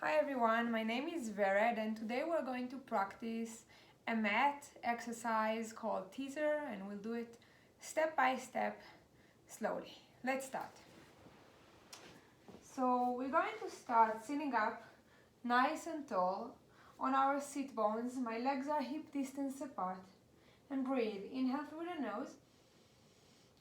Hi everyone, my name is Vered and today we're going to practice a mat exercise called teaser and we'll do it step by step slowly. Let's start. So we're going to start sitting up nice and tall on our sit bones. My legs are hip distance apart and breathe. Inhale through the nose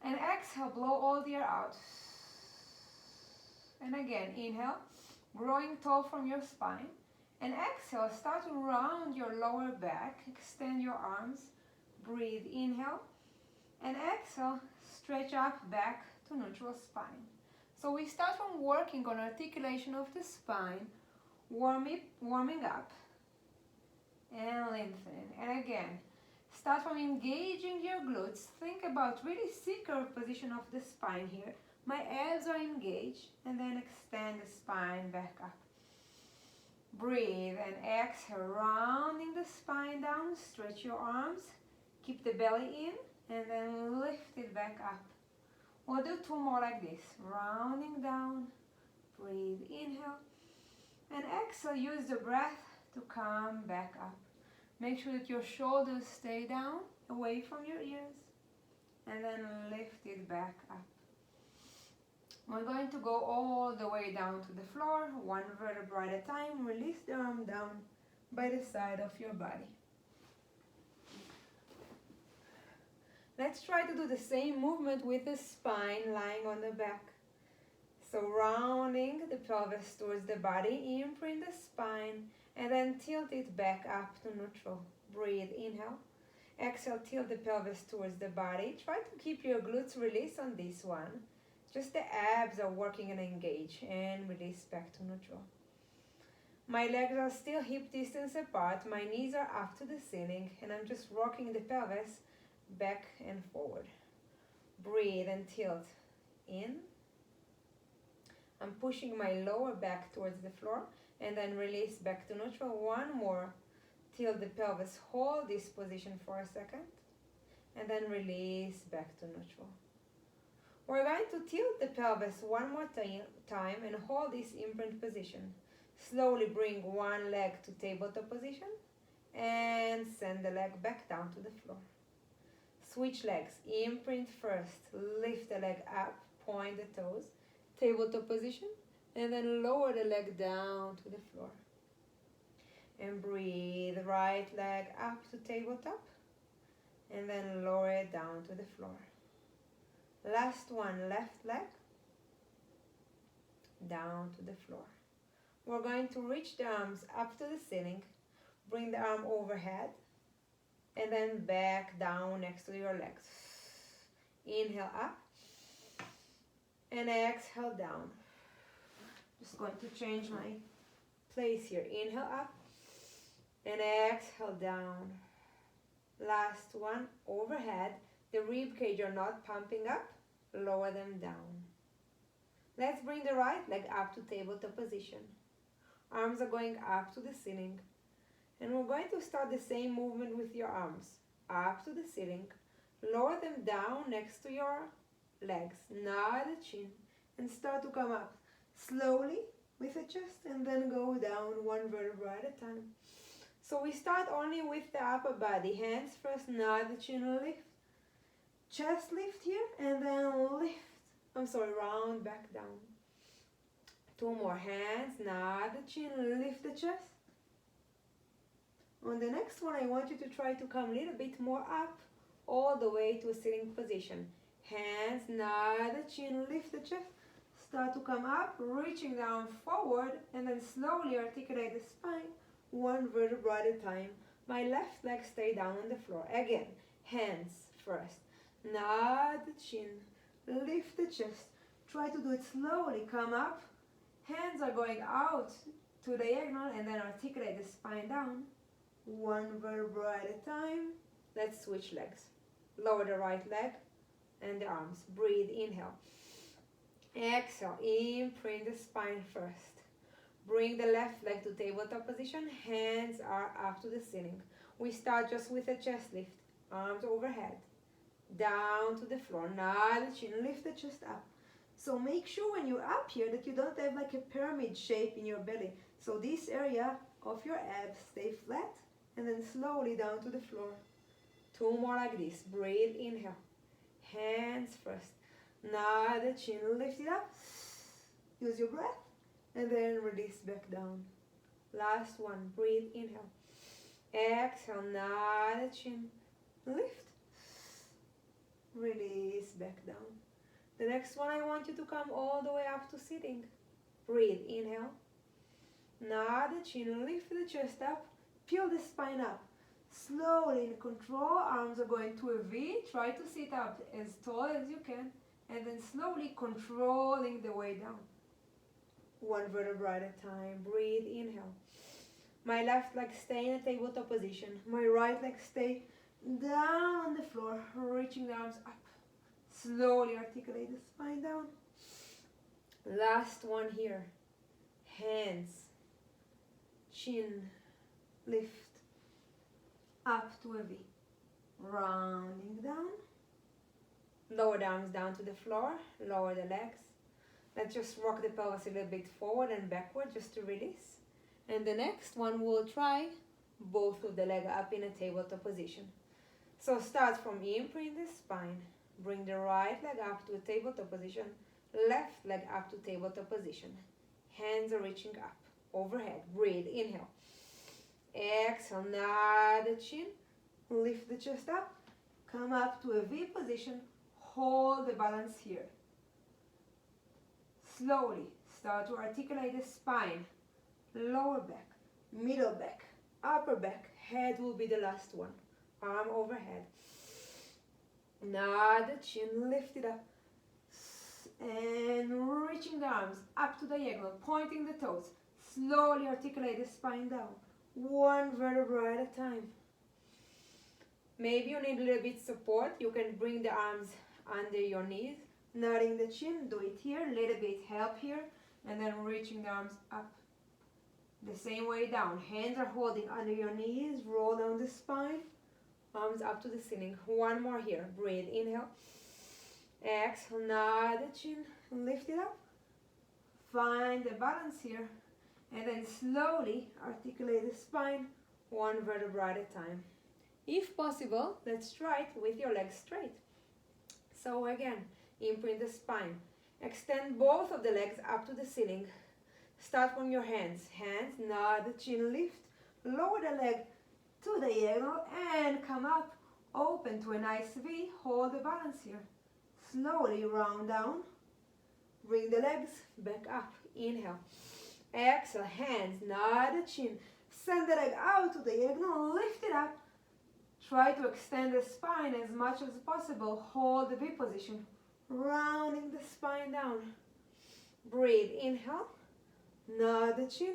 and exhale, blow all the air out. And again, inhale, growing tall from your spine, and exhale, start to round your lower back, extend your arms, breathe, inhale, and exhale, stretch up back to neutral spine. So we start from working on articulation of the spine, warming up, and lengthening, and again, start from engaging your glutes. Think about really secure position of the spine here. My abs are engaged, and then extend the spine back up. Breathe and exhale, rounding the spine down, stretch your arms, keep the belly in, and then lift it back up. We'll do two more like this, rounding down, breathe, inhale, and exhale, use the breath to come back up. Make sure that your shoulders stay down, away from your ears, and then lift it back up. We're going to go all the way down to the floor, one vertebra at a time. Release the arm down by the side of your body. Let's try to do the same movement with the spine lying on the back. So rounding the pelvis towards the body, imprint the spine, and then tilt it back up to neutral. Breathe, inhale. Exhale, tilt the pelvis towards the body. Try to keep your glutes released on this one. Just the abs are working and engage, and release back to neutral. My legs are still hip distance apart, my knees are up to the ceiling, and I'm just rocking the pelvis back and forward. Breathe and tilt in. I'm pushing my lower back towards the floor, and then release back to neutral. One more. Tilt the pelvis, hold this position for a second, and then release back to neutral. We're going to tilt the pelvis one more time and hold this imprint position. Slowly bring one leg to tabletop position and send the leg back down to the floor. Switch legs, imprint first, lift the leg up, point the toes, tabletop position, and then lower the leg down to the floor. And breathe, right leg up to tabletop, and then lower it down to the floor. Last one, left leg down to the floor. We're going to reach the arms up to the ceiling, bring the arm overhead, and then back down next to your legs. Inhale up, and exhale down. Just going to change my place here. Inhale up, and exhale down. Last one, overhead. The rib cage are not pumping up. Lower them down. Let's bring the right leg up to tabletop position. Arms are going up to the ceiling. And we're going to start the same movement with your arms. Up to the ceiling. Lower them down next to your legs. Nod the chin. And start to come up slowly with the chest and then go down one vertebra at a time. So we start only with the upper body. Hands first, nod the chin, lift. Chest lift here, and then round back down. Two more hands, nod the chin, lift the chest. On the next one, I want you to try to come a little bit more up, all the way to a sitting position. Hands, nod the chin, lift the chest. Start to come up, reaching down forward, and then slowly articulate the spine, one vertebra at a time. My left leg stay down on the floor. Again, hands first. Nod the chin, lift the chest. Try to do it slowly. Come up. Hands are going out to diagonal and then articulate the spine down. One vertebra at a time. Let's switch legs. Lower the right leg and the arms. Breathe, inhale. Exhale, imprint the spine first. Bring the left leg to tabletop position. Hands are up to the ceiling. We start just with a chest lift. Arms overhead. Down to the floor. Nod the chin, lift the chest up. So make sure when you're up here that you don't have like a pyramid shape in your belly. So this area of your abs stay flat and then slowly down to the floor. 2 more like this. Breathe, inhale. Hands first. Now the chin, lift it up. Use your breath and then release back down. Last one. Breathe, inhale. Exhale, now the chin. Lift. Release back down. The next one, I want you to come all the way up to sitting. Breathe, inhale. Now the chin, lift the chest up, peel the spine up. Slowly in control, arms are going to a V. Try to sit up as tall as you can, and then slowly controlling the way down. 1 vertebra at a time. Breathe, inhale. My left leg stay in a tabletop position. My right leg stay down on the floor, reaching the arms up. Slowly articulate the spine down. Last one here. Hands, chin, lift, up to a V. Rounding down. Lower the arms down to the floor. Lower the legs. Let's just rock the pelvis a little bit forward and backward just to release. And the next one, we'll try both of the legs up in a tabletop position. So start from imprint the spine. Bring the right leg up to a tabletop position. Left leg up to tabletop position. Hands are reaching up. Overhead. Breathe. Inhale. Exhale. Now the chin. Lift the chest up. Come up to a V position. Hold the balance here. Slowly start to articulate the spine. Lower back. Middle back. Upper back. Head will be the last one. Arm overhead. Now the chin, lift it up. And reaching the arms up to diagonal, pointing the toes. Slowly articulate the spine down. 1 vertebra at a time. Maybe you need a little bit support. You can bring the arms under your knees. Nodding the chin, do it here. Little bit help here. And then reaching the arms up. The same way down. Hands are holding under your knees. Roll down the spine. Arms up to the ceiling. 1 more here. Breathe. Inhale. Exhale. Nod the chin. Lift it up. Find the balance here. And then slowly articulate the spine 1 vertebra at a time. If possible, let's try it with your legs straight. So again, imprint the spine. Extend both of the legs up to the ceiling. Start from your hands. Hands, nod the chin, lift. Lower the leg to the diagonal and come up. Open to a nice V. Hold the balance here. Slowly round down. Bring the legs back up. Inhale. Exhale. Hands, nod the chin. Send the leg out to the diagonal. Lift it up. Try to extend the spine as much as possible. Hold the V position. Rounding the spine down. Breathe. Inhale. Nod the chin.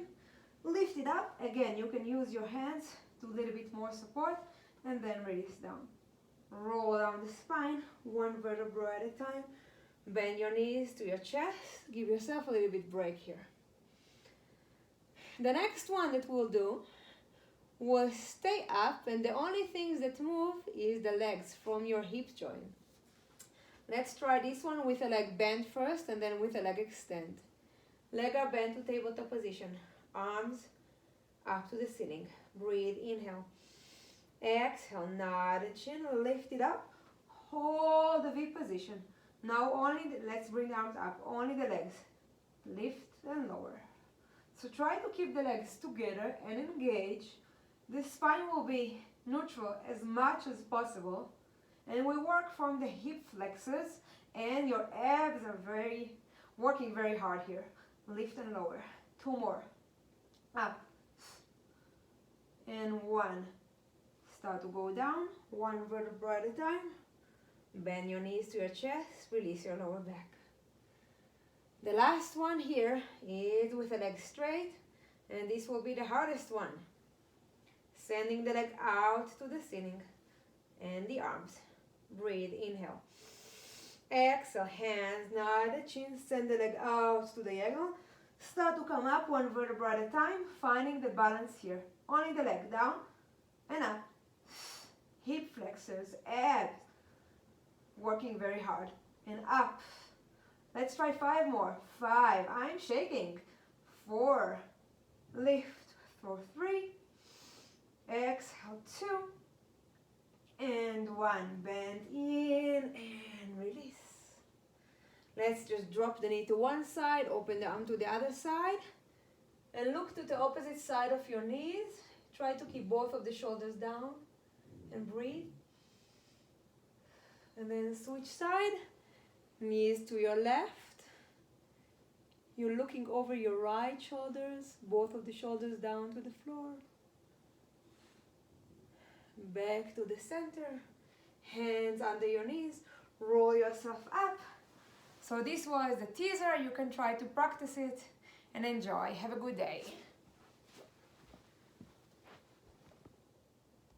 Lift it up. Again, you can use your hands to a little bit more support. And then release down. Roll down the spine. 1 vertebra at a time. Bend your knees to your chest. Give yourself a little bit break here. The next one that we'll do will stay up, and the only things that move is the legs from your hip joint. Let's try this one with a leg bent first and then with a leg extend. Leg are bent to tabletop position. Arms up to the ceiling. Breathe. Inhale. Exhale. Nod the chin. Lift it up. Hold the V position. Now let's bring the arms up. Only the legs. Lift and lower. So try to keep the legs together and engage. The spine will be neutral as much as possible. And we work from the hip flexors, and your abs are working very hard here. Lift and lower. 2 more. Up. And 1. Start to go down. 1 vertebra at a time. Bend your knees to your chest. Release your lower back. The last one here is with the leg straight, and this will be the hardest one. Sending the leg out to the ceiling and the arms. Breathe. Inhale. Exhale. Hands, nod the chin. Send the leg out to the diagonal. Start to come up 1 vertebra at a time, finding the balance here. Only the leg down and up. Hip flexors, abs, working very hard. And up Let's try 5 more. 5, I'm shaking. 4, lift for 3, exhale 2, and 1. Bend in and release. Let's just drop the knee to one side, open the arm to the other side, and look to the opposite side of your knees. Try to keep both of the shoulders down and breathe. And then switch side, knees to your left. You're looking over your right shoulders, both of the shoulders down to the floor. Back to the center, hands under your knees, roll yourself up. So this was the teaser. You can try to practice it and enjoy. Have a good day.